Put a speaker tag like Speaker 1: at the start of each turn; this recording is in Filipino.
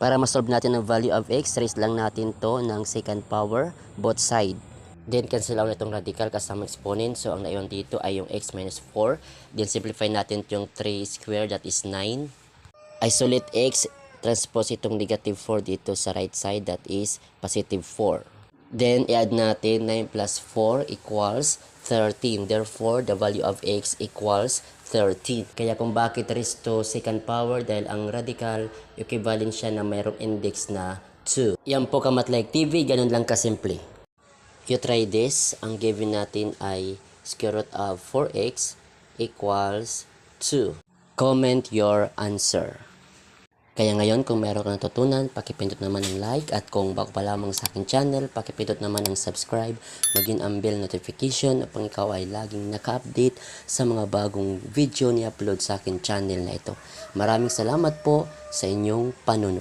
Speaker 1: Para ma-solve natin ang value of x, raise lang natin to ng second power, both side. Then cancel out itong radical kasama exponent. So ang naiwan dito ay yung x minus 4. Then simplify natin yung 3 square, that is 9. Isolate x, transpose itong negative 4 dito sa right side, that is positive 4. Then i-add natin 9 plus 4 equals 13. Therefore, the value of x equals 13. Kaya kung bakit raised to second power, dahil ang radical equivalent siya na mayroong index na 2. Yan po Kamatlayag TV, ganun lang kasimple. If you try this, ang given natin ay square root of 4x equals 2. Comment your answer. Kaya ngayon, kung meron ka natutunan, pakipindot naman ng like, at kung bago pa lamang sa aking channel, pakipindot naman ng subscribe, maging ang bell notification upang ikaw ay laging naka-update sa mga bagong video ni upload sa aking channel na ito. Maraming salamat po sa inyong panunood.